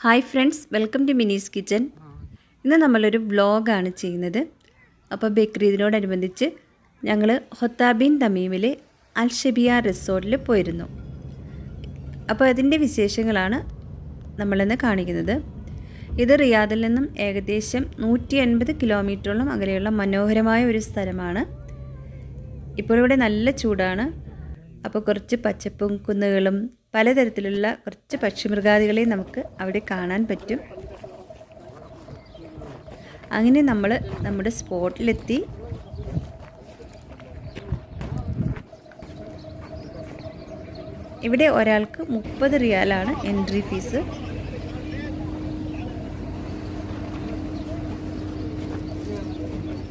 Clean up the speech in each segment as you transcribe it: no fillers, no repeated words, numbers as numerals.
Hi friends, welcome to Mini's kitchen. ഇന്ന് നമ്മളൊരു വ്ളോഗാണ് ചെയ്യുന്നത്. അപ്പോൾ ബക്രീദിനോടനുബന്ധിച്ച് ഞങ്ങൾ ഹൊത്താബിൻ തമീമിലെ അൽ ഷബിയ റിസോർട്ടിൽ പോയിരുന്നു. അപ്പോൾ അതിൻ്റെ വിശേഷങ്ങളാണ് നമ്മളിന്ന് കാണിക്കുന്നത്. ഇത് റിയാദിൽ നിന്നും ഏകദേശം 180 കിലോമീറ്ററോളം അകലെയുള്ള മനോഹരമായ ഒരു സ്ഥലമാണ്. ഇപ്പോൾ ഇവിടെ നല്ല ചൂടാണ്. അപ്പോൾ കുറച്ച് പച്ചപ്പും കുന്നുകളും പലതരത്തിലുള്ള കുറച്ച് പക്ഷിമൃഗാദികളെ നമുക്ക് അവിടെ കാണാൻ പറ്റും. അങ്ങനെ നമ്മൾ നമ്മുടെ സ്പോട്ടിലെത്തി. ഇവിടെ ഒരാൾക്ക് 30 റിയാലാണ് എൻട്രി ഫീസ്.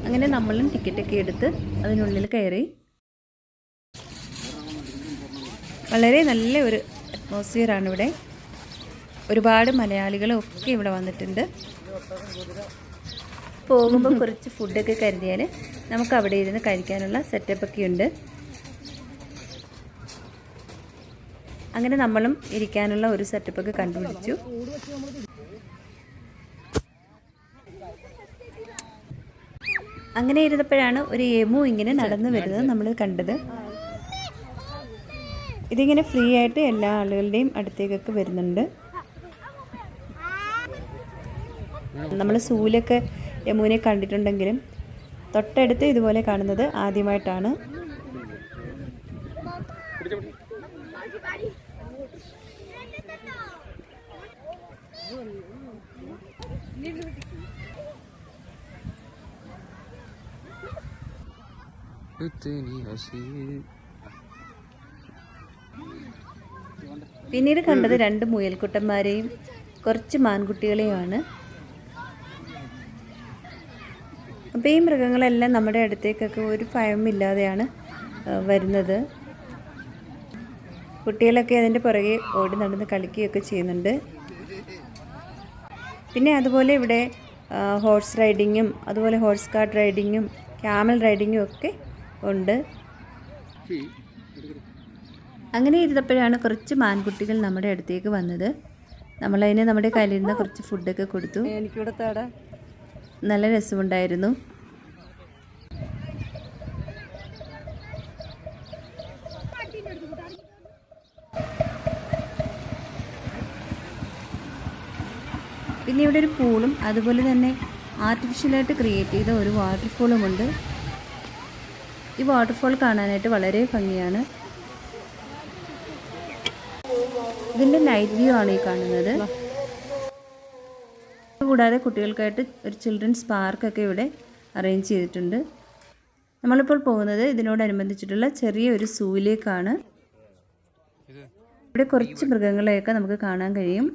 അങ്ങനെ നമ്മളും ടിക്കറ്റൊക്കെ എടുത്ത് അതിനുള്ളിൽ കയറി. വളരെ നല്ല ഒരു അറ്റ്മോസ്ഫിയറാണ് ഇവിടെ. ഒരുപാട് മലയാളികളൊക്കെ ഇവിടെ വന്നിട്ടുണ്ട്. പോകുമ്പോൾ കുറച്ച് ഫുഡൊക്കെ കരുതിയാൽ നമുക്ക് അവിടെ ഇരുന്ന് കഴിക്കാനുള്ള സെറ്റപ്പൊക്കെ ഉണ്ട്. അങ്ങനെ നമ്മളും ഇരിക്കാനുള്ള ഒരു സെറ്റപ്പൊക്കെ കണ്ടുപിടിച്ചു. അങ്ങനെ ഇരുന്നപ്പോഴാണ് ഒരു എമു ഇങ്ങനെ നടന്നു വരുന്നത് നമ്മൾ കണ്ടത്. ഇതിങ്ങനെ ഫ്രീ ആയിട്ട് എല്ലാ ആളുകളുടെയും അടുത്തേക്കൊക്കെ വരുന്നുണ്ട്. നമ്മൾ സൂലൊക്കെ യമുനെ കണ്ടിട്ടുണ്ടെങ്കിലും തൊട്ടടുത്ത് ഇതുപോലെ കാണുന്നത് ആദ്യമായിട്ടാണ്. പിന്നീട് കണ്ടത് 2 മുയൽക്കുട്ടന്മാരെയും കുറച്ച് മാൻകുട്ടികളെയുമാണ്. അപ്പോൾ ഈ മൃഗങ്ങളെല്ലാം നമ്മുടെ അടുത്തേക്കൊക്കെ ഒരു ഭയമില്ലാതെയാണ് വരുന്നത്. കുട്ടികളൊക്കെ അതിൻ്റെ പുറകെ ഓടി നടന്ന് കളിക്കുകയൊക്കെ ചെയ്യുന്നുണ്ട്. പിന്നെ അതുപോലെ ഇവിടെ ഹോഴ്സ് റൈഡിങ്ങും അതുപോലെ ഹോഴ്സ് കാർട്ട് റൈഡിങ്ങും ക്യാമൽ റൈഡിങ്ങും ഒക്കെ ഉണ്ട്. അങ്ങനെ ഇരുന്നപ്പോഴാണ് കുറച്ച് മാൻകുട്ടികൾ നമ്മുടെ അടുത്തേക്ക് വന്നത്. നമ്മളതിന് നമ്മുടെ കയ്യിലിരുന്ന കുറച്ച് ഫുഡൊക്കെ കൊടുത്തു. നല്ല രസമുണ്ടായിരുന്നു. പിന്നെ ഇവിടെ ഒരു പൂളും അതുപോലെ തന്നെ ആർട്ടിഫിഷ്യലായിട്ട് ക്രിയേറ്റ് ചെയ്ത ഒരു വാട്ടർഫോളുമുണ്ട്. ഈ വാട്ടർഫോൾ കാണാനായിട്ട് വളരെ ഭംഗിയാണ്. ഇതിൻ്റെ നൈറ്റ് വ്യൂ ആണ് ഈ കാണുന്നത്. കൂടാതെ കുട്ടികൾക്കായിട്ട് ഒരു ചിൽഡ്രൻസ് പാർക്കൊക്കെ ഇവിടെ അറേഞ്ച് ചെയ്തിട്ടുണ്ട്. നമ്മളിപ്പോൾ പോകുന്നത് ഇതിനോടനുബന്ധിച്ചിട്ടുള്ള ചെറിയൊരു സൂയിലേക്കാണ്. ഇവിടെ കുറച്ച് മൃഗങ്ങളെയൊക്കെ നമുക്ക് കാണാൻ കഴിയും.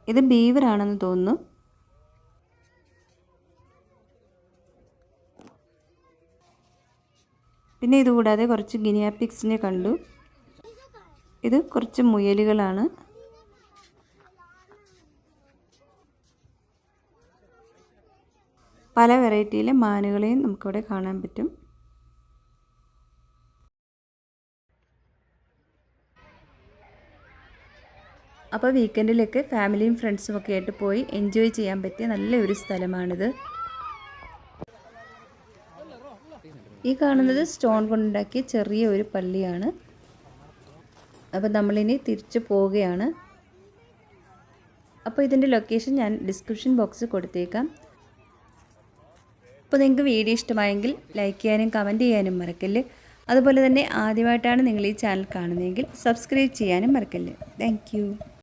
ഇത് ബീവറാണെന്ന് തോന്നുന്നു. പിന്നെ ഇതുകൂടാതെ കുറച്ച് ഗിനിയാപിക്സിനെ കണ്ടു. ഇത് കുറച്ച് മുയലുകളാണ്. പല വെറൈറ്റിയിലെ മാനുകളെയും നമുക്കിവിടെ കാണാൻ പറ്റും. അപ്പോൾ വീക്കെൻഡിലൊക്കെ ഫാമിലിയും ഫ്രണ്ട്സും ഒക്കെ ആയിട്ട് പോയി എൻജോയ് ചെയ്യാൻ പറ്റിയ നല്ലൊരു സ്ഥലമാണിത്. ഈ കാണുന്നത് സ്റ്റോൺ കൊണ്ടുണ്ടാക്കിയ ചെറിയ ഒരു പള്ളിയാണ്. അപ്പോൾ നമ്മളിനി തിരിച്ചു പോവുകയാണ്. അപ്പോൾ ഇതിൻ്റെ ലൊക്കേഷൻ ഞാൻ ഡിസ്ക്രിപ്ഷൻ ബോക്സിൽ കൊടുത്തേക്കാം. അപ്പോൾ നിങ്ങൾക്ക് വീഡിയോ ഇഷ്ടമായെങ്കിൽ ലൈക്ക് ചെയ്യാനും കമൻറ്റ് ചെയ്യാനും മറക്കല്ലേ. അതുപോലെ തന്നെ ആദ്യമായിട്ടാണ് നിങ്ങൾ ഈ ചാനൽ കാണുന്നതെങ്കിൽ സബ്സ്ക്രൈബ് ചെയ്യാനും മറക്കല്ലേ. താങ്ക്